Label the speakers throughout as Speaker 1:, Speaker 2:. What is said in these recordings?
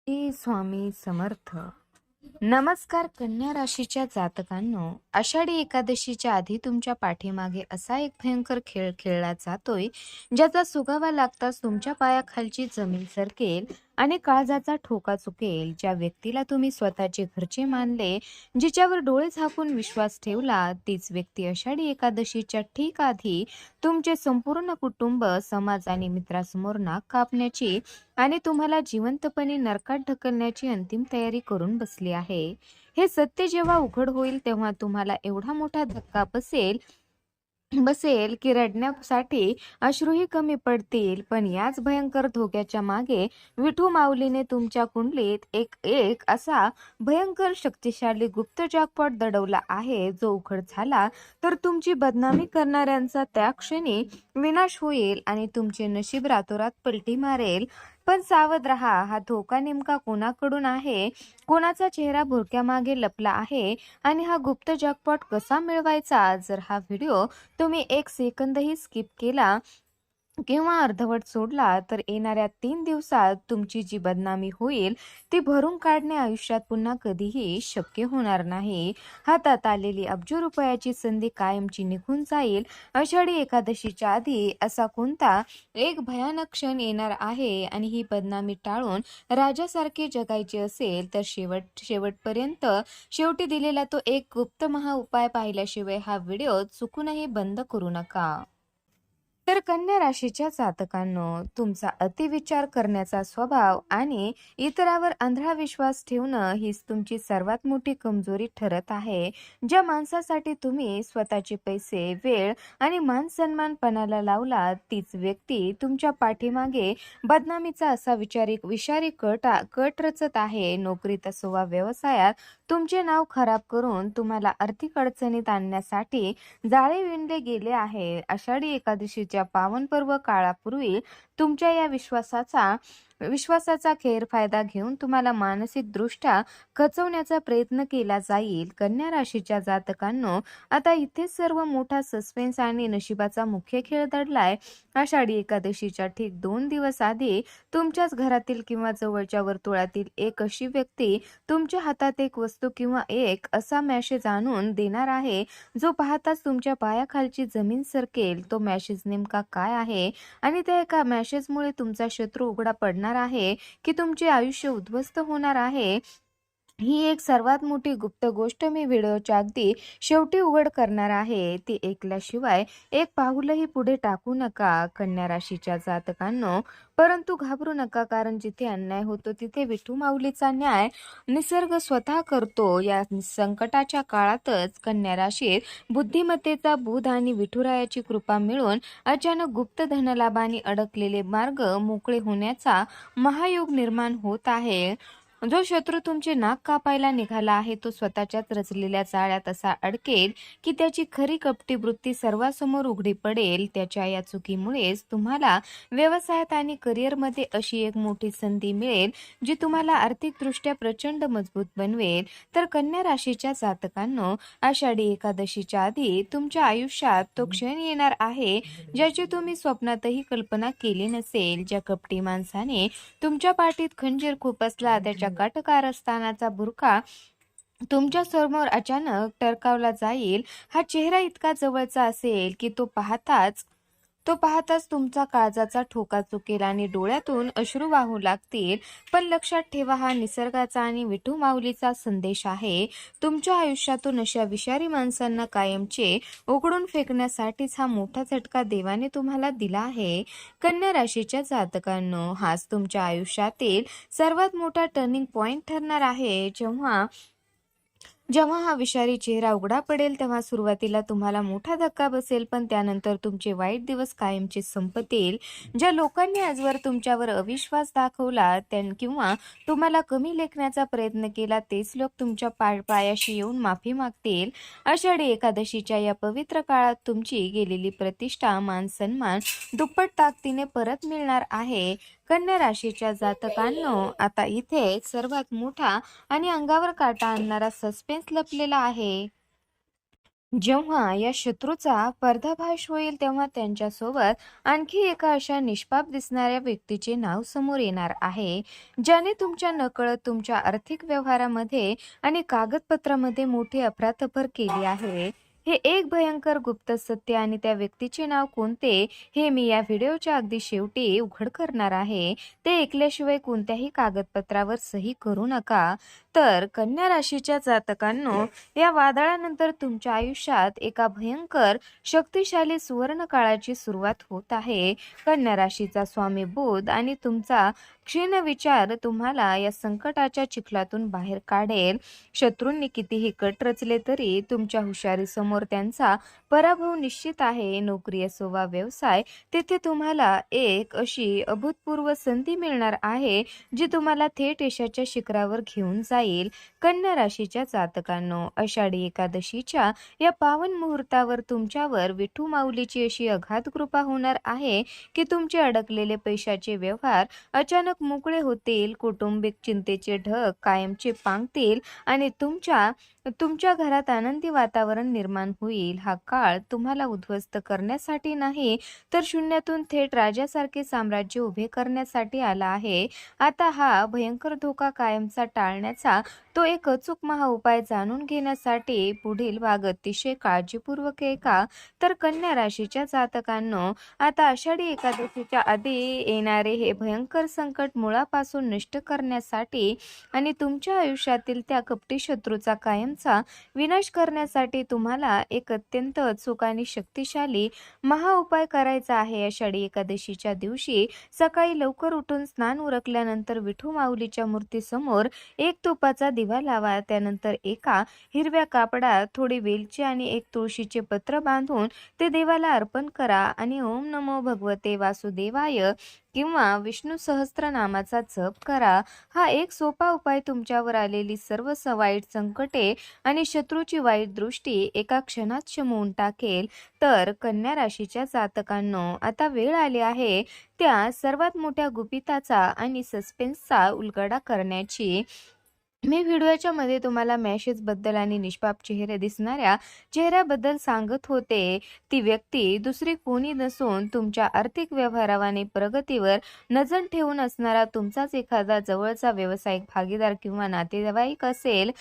Speaker 1: स्वामी समर्थ. नमस्कार कन्या राशीच्या जातकांनो, आषाढी एकादशीच्या आधी तुमच्या पाठीमागे असा एक भयंकर खेळ खेळला जातोय, ज्याचा सुगावा लागताच तुमच्या पायाखालची जमीन सरकेल आणि काळजाचा ठोका चुकेल. ज्या व्यक्तीला तुम्ही स्वतःचे घरचे मानले, जिच्यावर डोळे झाकून विश्वास ठेवला, तीच व्यक्ती आषाढी एकादशीच्या ठीक आधी तुमचे संपूर्ण कुटुंब, समाज आणि मित्रासमोर नाक कापण्याची आणि तुम्हाला जिवंतपणे नरकात ढकलण्याची अंतिम तयारी करून बसली आहे. हे सत्य जेव्हा उघड होईल तेव्हा तुम्हाला एवढा मोठा धक्का बसेल बसेल की रडण्यासाठी अश्रूही कमी पडतील. पण याच भयंकर धोक्याच्या मागे विठू माऊलीने तुमच्या कुंडलीत एक एक असा भयंकर शक्तिशाली गुप्त जॅकपॉट दडवला आहे, जो उघड झाला तर तुमची बदनामी करणाऱ्यांचा त्या क्षणी विनाश होईल आणि तुमचे नशीब रातोरात पलटी मारेल. पण सावध रहा, हा धोका नेमका कोणाकडून आहे, कोणाचा चेहरा भुरक्यामागे लपला आहे आणि हा गुप्त जॅकपॉट कसा मिळवायचा. जर हा व्हिडिओ तुम्ही एक सेकंदही स्किप केला किंवा अर्धवट सोडला तर येणाऱ्या 3 दिवसात तुमची जी बदनामी होईल ती भरून काढणे आयुष्यात पुन्हा कधीही शक्य होणार नाही. हातात आलेली अब्जो रुपयाची संधी कायमची निघून जाईल. आषाढी एकादशीच्या आधी असा कोणता एक भयानक क्षण येणार आहे आणि ही बदनामी टाळून राजासारखे जगायचे असेल तर शेवटपर्यंत शेवटी दिलेला तो एक गुप्त उपाय पाहिल्याशिवाय हा व्हिडिओ चुकूनही बंद करू नका. तर कन्या राशीच्या जातकांनो, तुमचा अतिविचार करण्याचा स्वभाव आणि इतरावर आंधळा विश्वास ठेवणं हीच तुमची सर्वात मोठी कमजोरी ठरत आहे. ज्या माणसासाठी तुम्ही स्वतःचे पैसे, वेळ आणि मान सन्मान पणाला लावला, तीच व्यक्ती तुमच्या पाठीमागे बदनामीचा असा विषारी कट रचत आहे. नोकरीत असो वा व्यवसायात तुमचे नाव खराब करून तुम्हाला आर्थिक अडचणीत आणण्यासाठी जाळे विणले गेले आहे. आषाढी एकादशीच्या पावन पर्व काळापूर्वी तुमच्या या विश्वासाचा गैरफायदा घेऊन तुम्हाला मानसिक दृष्ट्या खचवण्याचा प्रयत्न केला जाईल. कन्या राशीच्या जातकांनो, आता इथेच सर्व मोठा सस्पेन्स आणि नशिबाचा मुख्य खेळ दडलाय. आषाढी एकादशीच्या ठीक 2 दिवस आधी तुमच्याच घरातील किंवा जवळच्या वर्तुळातील एक अशी व्यक्ती तुमच्या हातात एक वस्तू किंवा एक असा मेसेज आणून देणार आहे, जो पाहताच तुमच्या पायाखालची जमीन सरकेल. तो मेसेज नेमका काय आहे आणि त्या एका मेसेजमुळे तुमचा शत्रू उघडा पडणार आहे की तुमचे आयुष्य उद्ध्वस्त होणार आहे, ही एक सर्वात मोठी गुप्त गोष्ट मी व्हिडिओच्या अगदी शेवटी उघड करणार आहे. ती ऐकल्याशिवाय एक पाऊलही पुढे टाकू नका. कन्या राशीच्या जातकांनो, परंतु घाबरू नका, कारण जिथे अन्याय होतो तिथे विठू माऊलीचा न्याय निसर्ग स्वतः करतो. या संकटाच्या काळातच कन्या राशीत बुद्धिमत्तेचा बुध आणि विठुरायाची कृपा मिळून अचानक गुप्त धनलाभाने अडकलेले मार्ग मोकळे होण्याचा महायोग निर्माण होत आहे. जो शत्रू तुमचे नाक कापायला निघाला आहे, तो स्वतःच्याच रचलेल्या जाळ्यात असा अडकेल की त्याची खरी कपटी वृत्ती सर्वांसमोर उघडी पडेल. त्याच्या या चुकीमुळेच तुम्हाला व्यवसायात आणि करिअरमध्ये अशी एक मोठी संधी मिळेल, जी तुम्हाला आर्थिकदृष्ट्या प्रचंड मजबूत बनवेल. तर कन्या राशीच्या जातकांनो, आषाढी एकादशीच्या आधी तुमच्या आयुष्यात तो क्षण येणार आहे, ज्याची तुम्ही स्वप्नातही कल्पना केली नसेल. ज्या कपटी माणसाने तुमच्या पाठीत खंजीर खुपसला, त्याच्या काटकारस्थानाचा बुरखा तुमच्या समोर अचानक टरकावला जाईल. हा चेहरा इतका जवळचा असेल की तो पाहताच तुमचा काळजाचा ठोका चुकेल आणि डोळ्यातून अश्रू वाहू लागतील. पण लक्षात ठेवा, हा निसर्गाचा आणि विठू माऊलीचा संदेश आहे. तुमच्या आयुष्यातून अशा विषारी माणसांना कायमचे उघडून फेकण्यासाठीच हा मोठा झटका देवाने तुम्हाला दिला आहे. कन्या राशीच्या जातकांनो, हाच तुमच्या आयुष्यातील सर्वात मोठा टर्निंग पॉइंट ठरणार आहे. जेव्हा हा विषारी चेहरा उघडा पडेल तेव्हा सुरुवातीला तुम्हाला मोठा धक्का बसेल, पण त्यानंतर तुमचे वाईट दिवस कायमचे संपतील. ज्या लोकांनी आजवर तुमच्यावर अविश्वास दाखवला किंवा तुम्हाला कमी लेखण्याचा प्रयत्न केला, तेच लोक तुमच्या पायाशी येऊन माफी मागतील. आषाढी एकादशीच्या या पवित्र काळात तुमची गेलेली प्रतिष्ठा, मान सन्मान दुप्पट ताकदीने परत मिळणार आहे. कन्या राशीच्या जातकांनो, आता इथे सर्वात मोठा आणि अंगावर काटा आणणारा सस्पेन्स लपलेला आहे. जेव्हा या शत्रूचा पर्दाफाश होईल तेव्हा त्यांच्यासोबत आणखी एका अशा निष्पाप दिसणाऱ्या व्यक्तीचे नाव समोर येणार आहे, ज्याने तुमच्या नकळत तुमच्या आर्थिक व्यवहारामध्ये आणि कागदपत्रामध्ये मोठी अफरातफर केली आहे. हे एक भयंकर गुप्त सत्य आणि त्या व्यक्तीचे नाव कोणते हे मी या व्हिडिओच्या अगदी शेवटी उघड करणार आहे. ते ऐकल्याशिवाय कोणत्याही कागदपत्रावर सही करू नका. तर कन्या राशीच्या जातकांनो, या वादळानंतर तुमच्या आयुष्यात एका भयंकर शक्तिशाली सुवर्ण काळाची सुरुवात होत आहे. कन्या राशीचा स्वामी बुध आणि तुमचा क्षीण विचार तुम्हाला या संकटाच्या चिखलातून बाहेर काढेल. शत्रूंनी कितीही कट रचले तरी तुमच्या हुशारीसमोर त्यांचा पराभव निश्चित आहे. नोकरी असो वा व्यवसाय, तिथे तुम्हाला एक अशी अभूतपूर्व संधी मिळणार आहे जी तुम्हाला थेट यशाच्या शिखरावर घेऊन जाईल. कन्या राशीच्या जातकांनो, आषाढी एकादशीच्या या पावन मुहूर्तावर तुमच्यावर विठू माऊलीची अशी अगाध कृपा होणार आहे की तुमचे अडकलेले पैशाचे व्यवहार अचानक मोकळे होतील. कौटुंबिक चिंतेचे ढग कायमचे पांगतील आणि तुमच्या घरात आनंदी वातावरण निर्माण होईल. हा काळ तुम्हाला उद्ध्वस्त करण्यासाठी नाही, तर शून्यातून थेट राजासारखे साम्राज्य उभे करण्यासाठी आला आहे. आता हा भयंकर धोका कायमचा टाळण्याचा तो एक अचूक महाउपाय जाणून घेण्यासाठी पुढील भाग अतिशय काळजीपूर्वक ऐका. तर कन्या राशीच्या जातकांनो, आता आषाढी एकादशीच्या आधी येणारे हे भयंकर संकट मुळापासून नष्ट करण्यासाठी आणि तुमच्या आयुष्यातील त्या कपटी शत्रूचा कायमचा विनाश करण्यासाठी तुम्हाला एक अत्यंत अचूक आणि शक्तिशाली महाउपाय करायचा आहे. आषाढी एकादशीच्या दिवशी सकाळी लवकर उठून स्नान उरकल्यानंतर विठू माऊलीच्या मूर्तीसमोर एक तुपाचा दिवा लावा. त्यानंतर एका हिरव्या कापडात थोडी वेलची आणि एक तुळशीचे पत्र बांधून ते देवाला अर्पण करा आणि ओम नमो भगवते वासुदेवाय किंवा विष्णू सहस्त्रनामाचा जप करा. हा एक सोपा उपाय तुमच्यावर आलेली सर्व वाईट संकटे आणि शत्रूची वाईट दृष्टी एका क्षणात शमवून टाकेल. तर कन्या राशीच्या जातकांनो, आता वेळ आली आहे त्या सर्वात मोठ्या गुपिताचा आणि सस्पेन्सचा उलगडा करण्याची. मी व्हिडिओच्या मध्ये तुम्हाला मॅसेज बद्दल आणि निष्पाप चेहरे दिसणाऱ्या चेहऱ्याबद्दल सांगत होते. ती व्यक्ती दुसरी कोणी नसून तुमच्या आर्थिक व्यवहारावाने प्रगतीवर नजर ठेवून असणारा तुमचाच एखादा जवळचा व्यावसायिक भागीदार किंवा नातेवाईक असेल.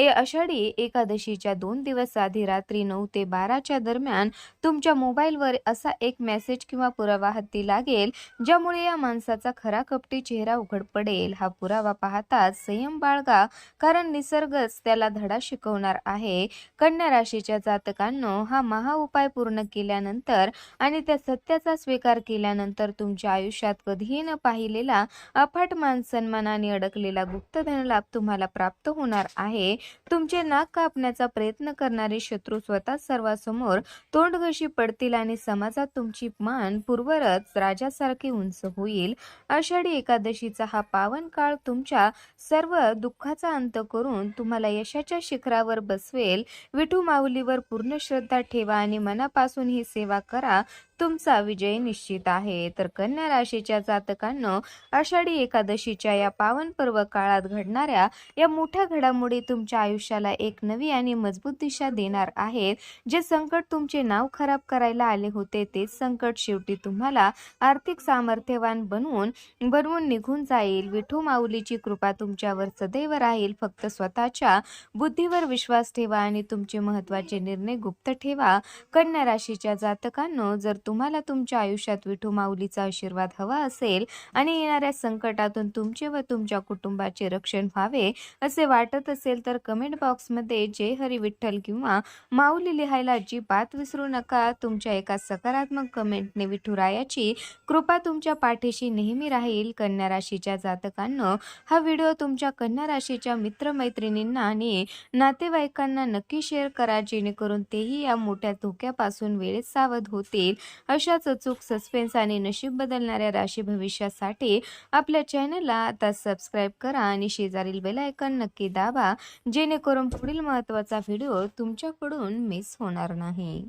Speaker 1: आषाढी एकादशीच्या 2 दिवस आधी रात्री 9 ते 12च्या दरम्यान तुमच्या मोबाईलवर असा एक मेसेज किंवा पुरावा हाती लागेल ज्यामुळे या माणसाचा खरा कपटी चेहरा उघड पडेल. हा पुरावा पाहताच संयम बाळगा, कारण निसर्गच त्याला धडा शिकवणार आहे. कन्या राशीच्या जातकांनो, हा महाउपाय पूर्ण केल्यानंतर आणि त्या सत्याचा स्वीकार केल्यानंतर तुमच्या आयुष्यात कधीही न पाहिलेला अफाट मान सन्मान आणि अडकलेला गुप्त धनलाभ तुम्हाला प्राप्त होणार आहे. तुमचे नाक कापण्याचा प्रयत्न करणारे शत्रू स्वतः सर्वांसमोर तोंडघशी पडतील आणि समाजात तुमची मान पूर्वरच राजासारखी उंच होईल. आषाढी एकादशीचा हा पावन काळ तुमच्या सर्व दुःखाचा अंत करून तुम्हाला यशाच्या शिखरावर बसवेल. विठू माऊलीवर पूर्ण श्रद्धा ठेवा आणि मनापासून ही सेवा करा. तुमचा विजय निश्चित आहे. तर कन्या राशीच्या जातकांनो, आषाढी एकादशीच्या या पावन पर्व काळात घडणाऱ्या या मोठ्या घडामोडी तुमच्या आयुष्याला एक नवी आणि मजबूत दिशा देणार आहेत. जे संकट तुमचे नाव खराब करायला आले होते तेच संकट शेवटी तुम्हाला आर्थिक सामर्थ्यवान बनवून निघून जाईल. विठू माऊलीची कृपा तुमच्यावर सदैव राहील. फक्त स्वतःच्या बुद्धीवर विश्वास ठेवा आणि तुमचे महत्त्वाचे निर्णय गुप्त ठेवा. कन्या राशीच्या जातकांनो, जर तुम्हाला तुमच्या आयुष्यात विठू माऊलीचा आशीर्वाद हवा असेल आणि येणाऱ्या संकटातून तुमचे व तुमच्या कुटुंबाचे रक्षण व्हावे असे वाटत असेल तर कमेंट बॉक्समध्ये जय हरी विठ्ठल किंवा माऊली लिहायला अजिबात विसरू नका. तुमच्या एका सकारात्मक कमेंटने विठुरायाची कृपा तुमच्या पाठीशी नेहमी राहील. कन्या राशीच्या जातकांनो, हा व्हिडिओ तुमच्या कन्या राशीच्या मित्रमैत्रिणींना आणि नातेवाईकांना नक्की शेअर करा, जेणेकरून तेही या मोठ्या धोक्यापासून वेळेत सावध होतील. अशाच अचूक सस्पेन्स आणि नशीब बदलणाऱ्या राशी भविष्यासाठी आपल्या चॅनलला आता सबस्क्राईब करा आणि शेजारील बेल आयकॉन नक्की दाबा, जेणेकरून पुढील महत्त्वाचा व्हिडिओ तुमच्याकडून मिस होणार नाही.